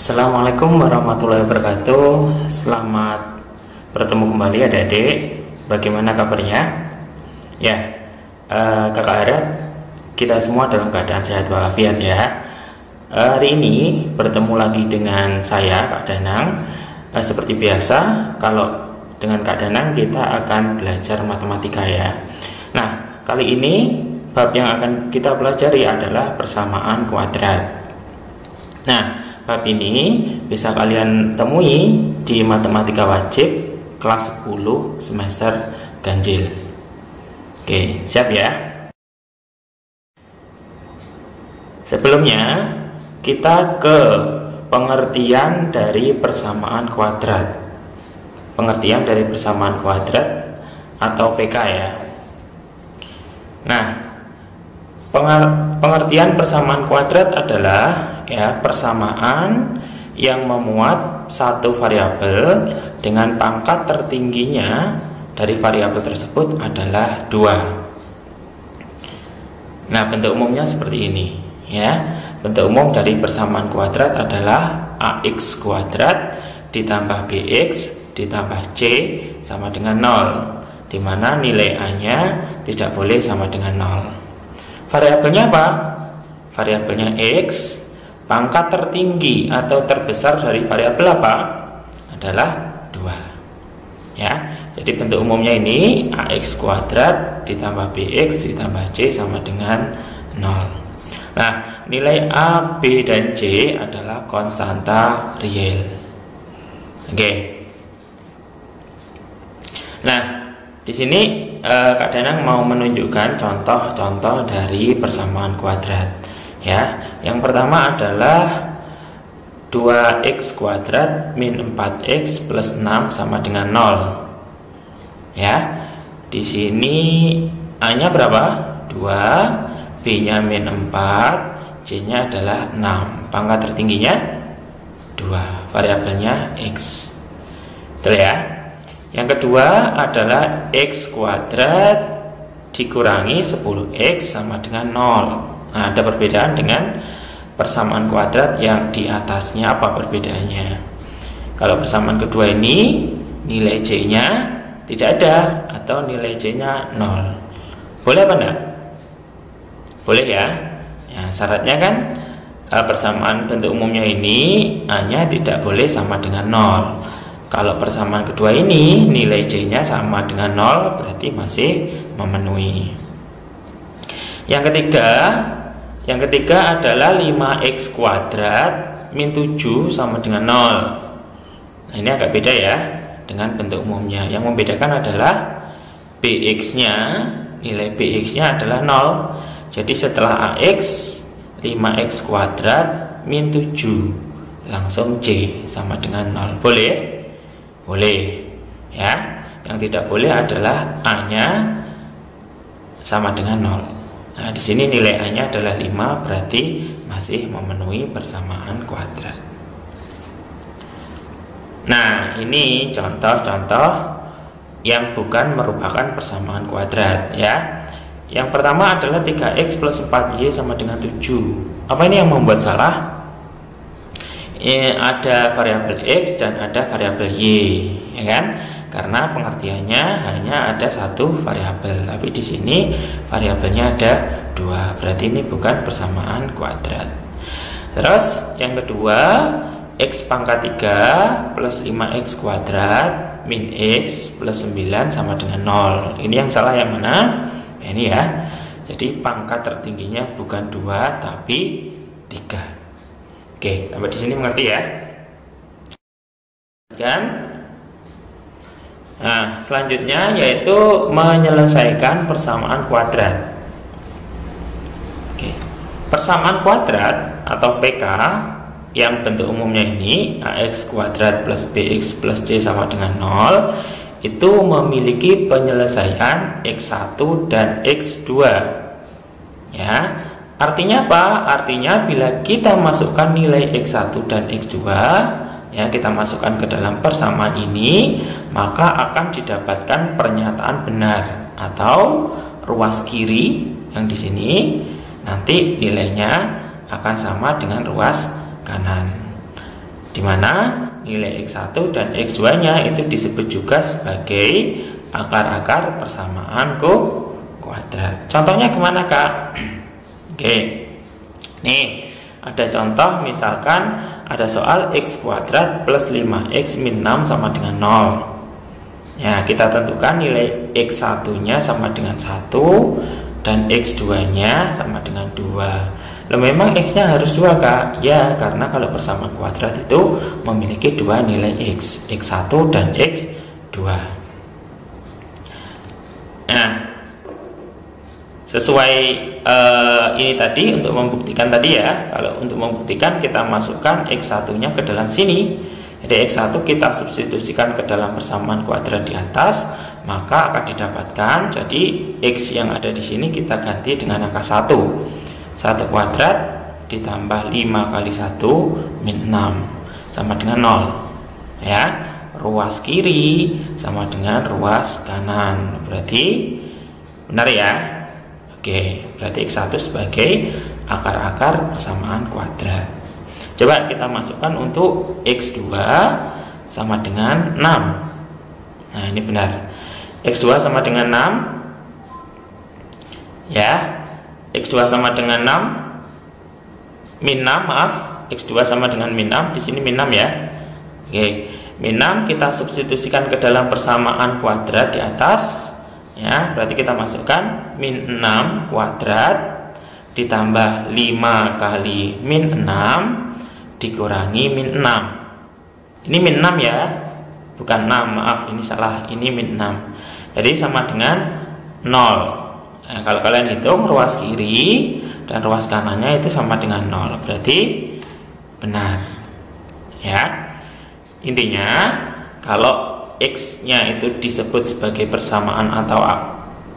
Assalamualaikum warahmatullahi wabarakatuh. Selamat bertemu kembali adik-adik. Bagaimana kabarnya? Ya, kakak harap kita semua dalam keadaan sehat walafiat ya. Hari ini bertemu lagi dengan saya, Kak Danang. Seperti biasa, kalau dengan Kak Danang kita akan belajar matematika ya. Nah, kali ini bab yang akan kita pelajari adalah persamaan kuadrat. Nah, bab ini bisa kalian temui di matematika wajib kelas 10 semester ganjil. Oke, siap ya? Sebelumnya kita ke pengertian dari persamaan kuadrat. Pengertian dari persamaan kuadrat atau PK ya. Nah, pengertian persamaan kuadrat adalah persamaan yang memuat satu variabel dengan pangkat tertingginya dari variabel tersebut adalah 2. Nah, bentuk umumnya seperti ini ya. Bentuk umum dari persamaan kuadrat adalah ax kuadrat ditambah bx ditambah c sama dengan 0, di mana nilai a-nya tidak boleh sama dengan 0. Variabelnya apa? Variabelnya x. Pangkat tertinggi atau terbesar dari variabel apa? Adalah 2. Ya. Jadi bentuk umumnya ini ax kuadrat ditambah bx ditambah c sama dengan 0. Nah, nilai a, b dan c adalah konstanta real. Oke. Nah, di sini Kak Danang mau menunjukkan contoh-contoh dari persamaan kuadrat. Ya, yang pertama adalah 2x kuadrat min 4x plus 6 sama dengan 0. Ya, di sini a-nya berapa? 2, b-nya min 4, c-nya adalah 6. Pangkat tertingginya 2, variabelnya x. Betul ya? Yang kedua adalah x kuadrat dikurangi 10x sama dengan 0. Nah, ada perbedaan dengan persamaan kuadrat yang di atasnya. Apa perbedaannya? Kalau persamaan kedua ini nilai c-nya tidak ada atau nilai c-nya 0. Boleh apa enggak? Boleh ya. Ya, syaratnya kan persamaan bentuk umumnya ini a-nya tidak boleh sama dengan 0. Kalau persamaan kedua ini nilai c-nya sama dengan 0, berarti masih memenuhi. Yang ketiga adalah 5x kuadrat min 7 sama dengan 0. Nah, ini agak beda ya dengan bentuk umumnya. Yang membedakan adalah bx-nya, nilai bx-nya adalah 0. Jadi setelah ax, 5x kuadrat min 7 langsung c sama dengan 0. Boleh? Boleh ya. Yang tidak boleh adalah a-nya sama dengan 0. Nah, di sini nilai a-nya adalah 5, berarti masih memenuhi persamaan kuadrat. Nah, ini contoh-contoh yang bukan merupakan persamaan kuadrat ya. Yang pertama adalah 3x plus 4y sama dengan 7. Apa ini yang membuat salah? Ada variabel x dan ada variabel y, ya kan? Karena pengertiannya hanya ada satu variabel, tapi di sini variabelnya ada 2, berarti ini bukan persamaan kuadrat. Terus yang kedua, x pangkat 3 plus 5x kuadrat min x plus 9 sama dengan 0. Ini yang salah yang mana? Ini ya. Jadi pangkat tertingginya bukan 2 tapi 3. Oke, sampai di sini mengerti ya? Kan? Nah, selanjutnya yaitu menyelesaikan persamaan kuadrat. Oke. Persamaan kuadrat atau PK yang bentuk umumnya ini ax kuadrat plus bx plus c sama dengan 0 itu memiliki penyelesaian x1 dan x2. Ya. Artinya apa? Artinya bila kita masukkan nilai x1 dan x2, ya, kita masukkan ke dalam persamaan ini, maka akan didapatkan pernyataan benar atau ruas kiri yang di sini nanti nilainya akan sama dengan ruas kanan. di mana nilai X1 dan X2 nya itu disebut juga sebagai akar-akar persamaan kuadrat. Contohnya gimana, Kak? Oke, nih ada contoh, misalkan ada soal X kuadrat plus 5X min 6 sama dengan 0. Ya, kita tentukan nilai X1 nya sama dengan 1 dan X2 nya sama dengan 2. Loh, memang X nya harus 2, Kak? Ya, karena kalau persamaan kuadrat itu memiliki dua nilai X, X1 dan X2. Nah, sesuai ini tadi untuk membuktikan tadi ya, kalau untuk membuktikan kita masukkan X1 nya ke dalam sini. Jadi X1 kita substitusikan ke dalam persamaan kuadrat di atas, maka akan didapatkan jadi X yang ada di sini kita ganti dengan angka 1. 1 kuadrat ditambah 5 kali 1 min 6 sama dengan 0. Ya, ruas kiri sama dengan ruas kanan. Berarti benar ya? Oke, berarti X1 sebagai akar-akar persamaan kuadrat. Coba kita masukkan untuk X2 sama dengan 6. Nah, ini benar. X2 sama dengan 6. Ya. X2 sama dengan 6 min 6, maaf, X2 sama dengan min 6, di sini min 6 ya. Oke, min 6 kita substitusikan ke dalam persamaan kuadrat di atas. Ya, berarti kita masukkan min 6 kuadrat ditambah 5 kali min 6 dikurangi min 6. Ini min 6 ya, bukan 6, maaf, ini salah, ini min 6. Jadi sama dengan 0. Nah, kalau kalian hitung ruas kiri dan ruas kanannya itu sama dengan 0, berarti benar. Ya, intinya kalau X-nya itu disebut sebagai persamaan atau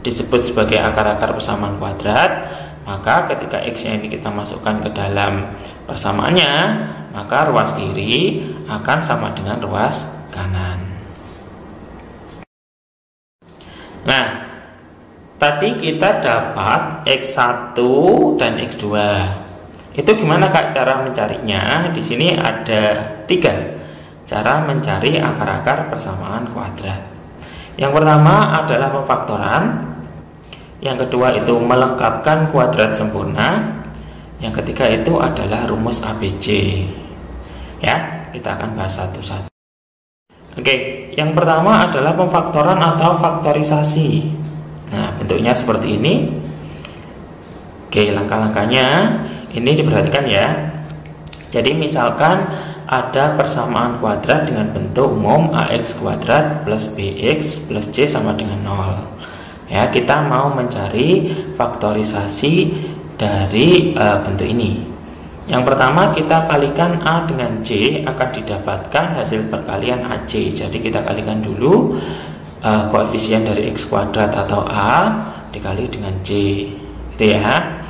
disebut sebagai akar-akar persamaan kuadrat, maka ketika X-nya ini kita masukkan ke dalam persamaannya, maka ruas kiri akan sama dengan ruas kanan. Nah, tadi kita dapat X1 dan X2. Itu gimana, Kak, cara mencarinya? Di sini ada 3 cara mencari akar-akar persamaan kuadrat. Yang pertama adalah pemfaktoran. Yang kedua itu melengkapkan kuadrat sempurna. Yang ketiga itu adalah rumus ABC. Ya, kita akan bahas satu-satu. Oke, yang pertama adalah pemfaktoran atau faktorisasi. Nah, bentuknya seperti ini. Oke, langkah-langkahnya ini diperhatikan ya. Jadi misalkan ada persamaan kuadrat dengan bentuk umum AX kuadrat plus BX plus C sama dengan 0. Ya, kita mau mencari faktorisasi dari bentuk ini. Yang pertama kita kalikan A dengan C, akan didapatkan hasil perkalian AC. Jadi kita kalikan dulu koefisien dari X kuadrat atau A dikali dengan C, gitu ya.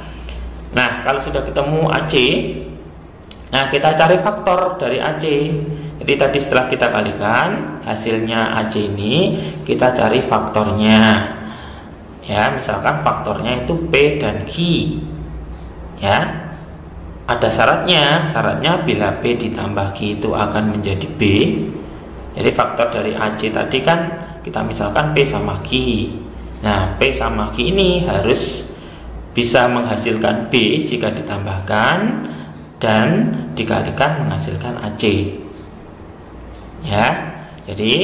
Nah, kalau sudah ketemu AC, nah kita cari faktor dari AC. Jadi tadi setelah kita kalikan hasilnya AC ini, kita cari faktornya. Ya, misalkan faktornya itu P dan Q. Ya, ada syaratnya. Syaratnya bila P ditambah Q itu akan menjadi B. Jadi faktor dari AC tadi kan kita misalkan P sama Q. Nah, P sama Q ini harus bisa menghasilkan B jika ditambahkan dan dikalikan menghasilkan AC. Ya, jadi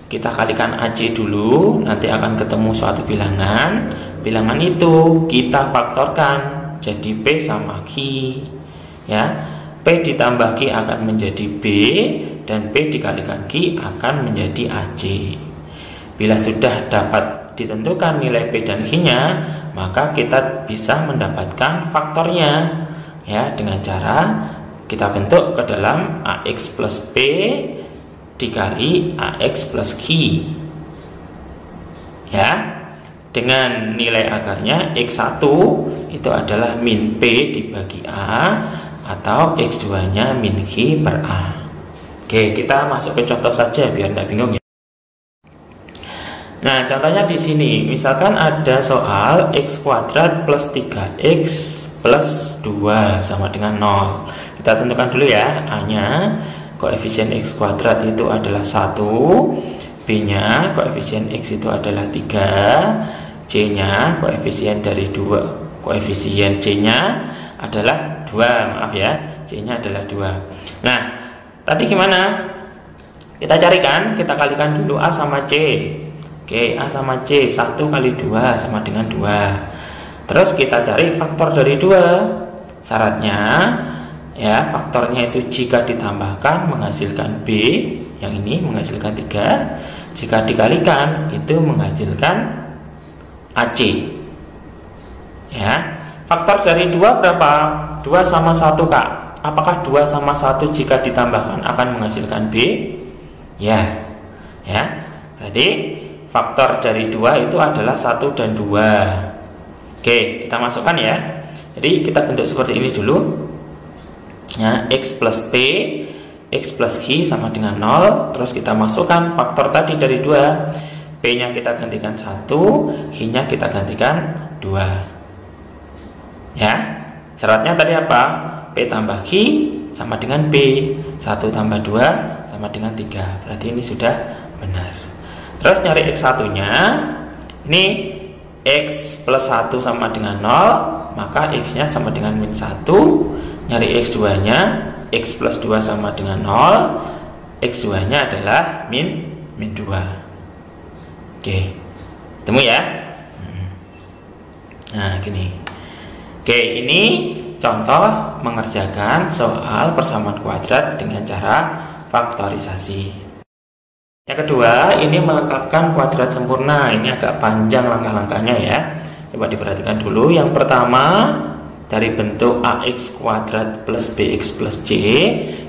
kita kalikan AC dulu, nanti akan ketemu suatu bilangan. Bilangan itu kita faktorkan jadi P sama Q. Ya, P ditambah Q akan menjadi B dan P dikalikan Q akan menjadi AC. Bila sudah dapat ditentukan nilai P dan Q-nya, maka kita bisa mendapatkan faktornya. Ya, dengan cara kita bentuk ke dalam AX plus P dikali AX plus Q. Ya, dengan nilai akarnya X1 itu adalah min P dibagi A atau X2 nya min Q per A. Oke, kita masuk ke contoh saja biar tidak bingung ya. Nah, contohnya di sini, misalkan ada soal X kuadrat plus 3X plus 2 sama dengan 0. Kita tentukan dulu ya A-nya. koefisien X kuadrat itu adalah 1, B-nya koefisien X itu adalah 3, C-nya koefisien dari 2, koefisien C-nya adalah 2, maaf ya, C-nya adalah 2. Nah, tadi gimana? Kita carikan, kita kalikan dulu A sama C. Oke, A sama C, 1 kali 2 sama dengan 2. Terus kita cari faktor dari 2. Syaratnya ya, faktornya itu jika ditambahkan menghasilkan B, yang ini menghasilkan 3, jika dikalikan itu menghasilkan AC. Ya, faktor dari 2 berapa? 2 sama 1, Kak. Apakah 2 sama 1 jika ditambahkan akan menghasilkan B? Ya. Ya. Berarti faktor dari 2 itu adalah 1 dan 2. Oke, kita masukkan ya. Jadi kita bentuk seperti ini dulu. Ya, X plus P, X plus Q sama dengan 0. Terus kita masukkan faktor tadi dari 2. P-nya kita gantikan 1, Q-nya kita gantikan 2. Ya, syaratnya tadi apa? P tambah Q sama dengan B, 1 tambah 2 sama dengan 3. Berarti ini sudah benar. Terus nyari X1 nya, ini X plus 1 sama dengan 0, maka X nya sama dengan min 1. Nyari X2 nya, X plus 2 sama dengan 0, X2 nya adalah min 2. Oke, temu ya. Nah, gini. Oke, ini contoh mengerjakan soal persamaan kuadrat dengan cara faktorisasi. Yang kedua, ini melengkapkan kuadrat sempurna. Ini agak panjang langkah-langkahnya ya. Coba diperhatikan dulu. Yang pertama, dari bentuk AX kuadrat plus BX plus C,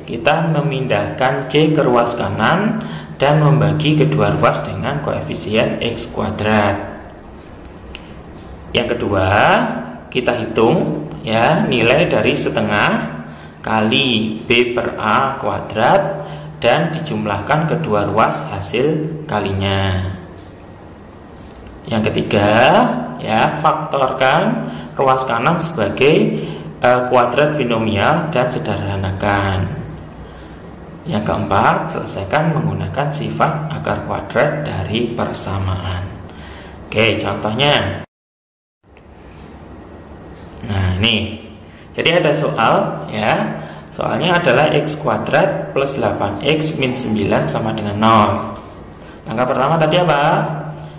kita memindahkan C ke ruas kanan dan membagi kedua ruas dengan koefisien X kuadrat. Yang kedua, kita hitung ya nilai dari setengah kali B per A kuadrat dan dijumlahkan kedua ruas hasil kalinya. Yang ketiga, ya, faktorkan ruas kanan sebagai kuadrat binomial dan sederhanakan. Yang keempat, selesaikan menggunakan sifat akar kuadrat dari persamaan. Oke, contohnya. Nah, ini. Jadi ada soal ya. Soalnya adalah X kuadrat plus 8X min 9 sama dengan 0. Langkah pertama tadi apa?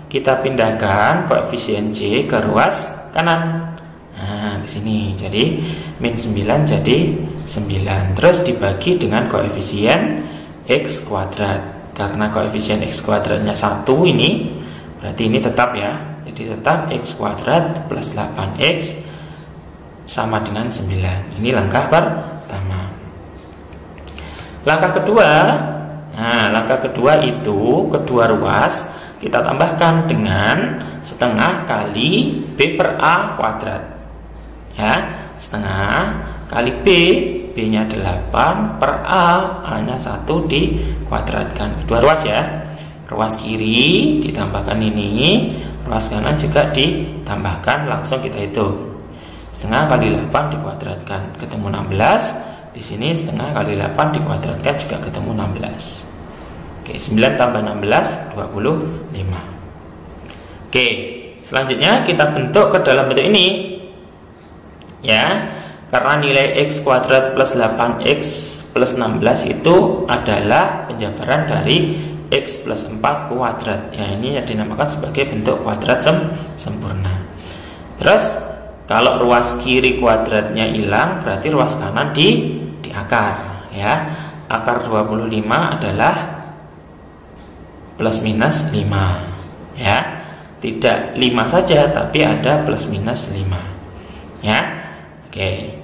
Kita pindahkan koefisien C ke ruas kanan. Nah, ke sini. Jadi min 9 jadi 9. Terus dibagi dengan koefisien X kuadrat. Karena koefisien X kuadratnya 1 ini, berarti ini tetap ya. Jadi tetap X kuadrat plus 8X sama dengan 9. Ini langkah pertama. Langkah kedua, nah langkah kedua itu kedua ruas kita tambahkan dengan setengah kali B per A kuadrat. Ya, setengah kali B, B-nya 8 per A, A-nya 1 dikuadratkan. Kedua ruas ya. Ruas kiri ditambahkan ini, ruas kanan juga ditambahkan, langsung kita hitung. Setengah kali 8 dikuadratkan ketemu 16. Di sini setengah kali 8 dikuadratkan juga ketemu 16. Oke, 9 tambah 16 25. Oke, selanjutnya kita bentuk ke dalam bentuk ini. Ya, karena nilai X kuadrat plus 8X plus 16 itu adalah penjabaran dari X plus 4 kuadrat. Ya, ini yang dinamakan sebagai bentuk kuadrat sempurna. Terus kalau ruas kiri kuadratnya hilang, berarti ruas kanan di akar ya. Akar 25 adalah plus minus 5 ya. Tidak 5 saja tapi ada plus minus 5 ya. Oke.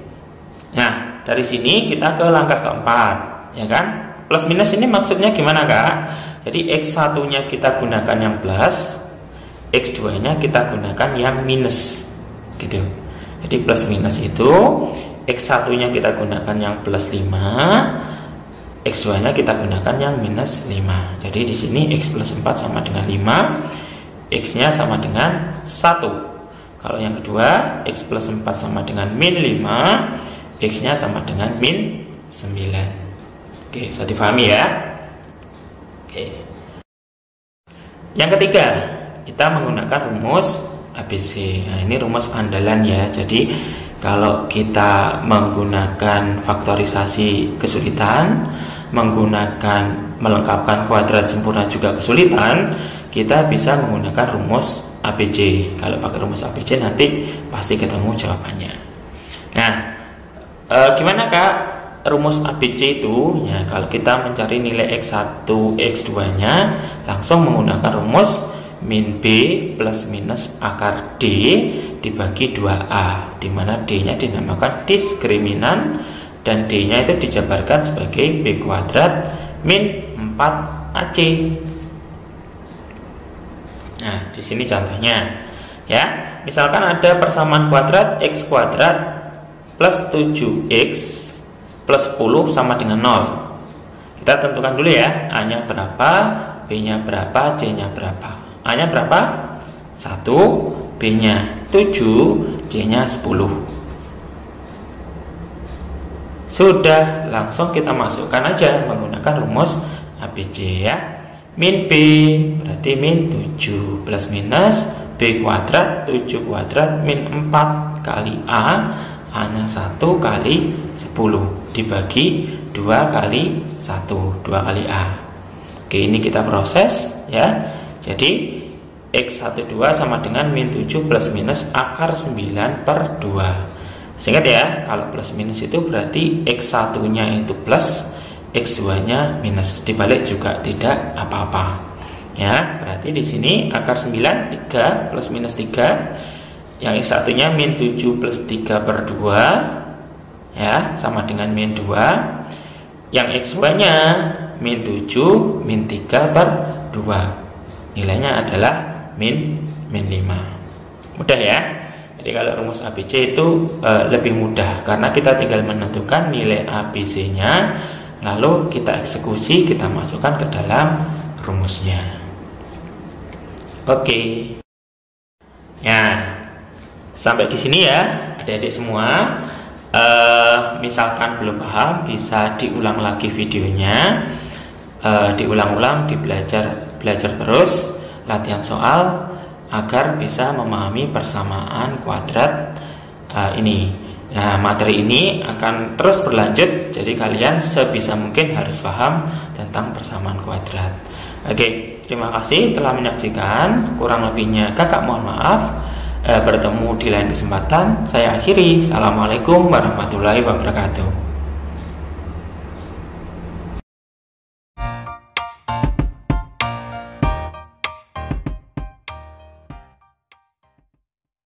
Nah, dari sini kita ke langkah keempat ya kan. Plus minus ini maksudnya gimana Kak? Jadi X1 nya kita gunakan yang plus, X2 nya kita gunakan yang minus gitu. Jadi plus minus itu X1 nya kita gunakan yang plus 5, X2 nya kita gunakan yang minus 5. Jadi di sini X plus 4 sama dengan 5, X nya sama dengan 1. Kalau yang kedua X plus 4 sama dengan min 5, X nya sama dengan min 9. Oke, bisa difahami ya. Oke. Yang ketiga, kita menggunakan rumus ABC. Nah, ini rumus andalan ya. Jadi kalau kita menggunakan faktorisasi kesulitan, menggunakan melengkapkan kuadrat sempurna juga kesulitan, kita bisa menggunakan rumus ABC. Kalau pakai rumus ABC nanti pasti ketemu jawabannya. Nah, gimana Kak rumus ABC itu? Ya, kalau kita mencari nilai X1, X2 nya langsung menggunakan rumus min B plus minus akar D dibagi 2A, di mana D nya dinamakan diskriminan dan D nya itu dijabarkan sebagai B kuadrat min 4AC. Nah, di sini contohnya ya. Misalkan ada persamaan kuadrat X kuadrat plus 7X plus 10 sama dengan 0. Kita tentukan dulu ya, A-nya berapa, B-nya berapa, C-nya berapa. A-nya berapa? 1, B-nya 7, C-nya 10. Sudah, langsung kita masukkan aja menggunakan rumus ABC ya. Min B berarti min 7 plus minus B kuadrat 7 kuadrat min 4 kali A, A-nya 1 kali 10 dibagi 2 kali 1, 2 kali A. Oke, ini kita proses ya. Jadi X12 sama dengan min 7 plus minus akar 9 per 2. Ingat ya, kalau plus minus itu berarti X1 nya itu plus, X2 nya minus, dibalik juga tidak apa-apa ya. Berarti di sini akar 9 3 plus minus 3, yang X1 nya min 7 plus 3 per 2 ya, sama dengan min 2. Yang X2 nya min 7 min 3 per 2, nilainya adalah min 5. Mudah ya. Jadi kalau rumus ABC itu lebih mudah karena kita tinggal menentukan nilai ABC nya, lalu kita eksekusi, kita masukkan ke dalam rumusnya. Oke. Ya, sampai di sini ya adik-adik semua. Misalkan belum paham, bisa diulang lagi videonya, diulang-ulang, belajar terus, latihan soal agar bisa memahami persamaan kuadrat ini. Nah, materi ini akan terus berlanjut, jadi kalian sebisa mungkin harus paham tentang persamaan kuadrat. Oke, terima kasih telah menyaksikan. Kurang lebihnya kakak mohon maaf. Bertemu di lain kesempatan. Saya akhiri. Assalamualaikum warahmatullahi wabarakatuh.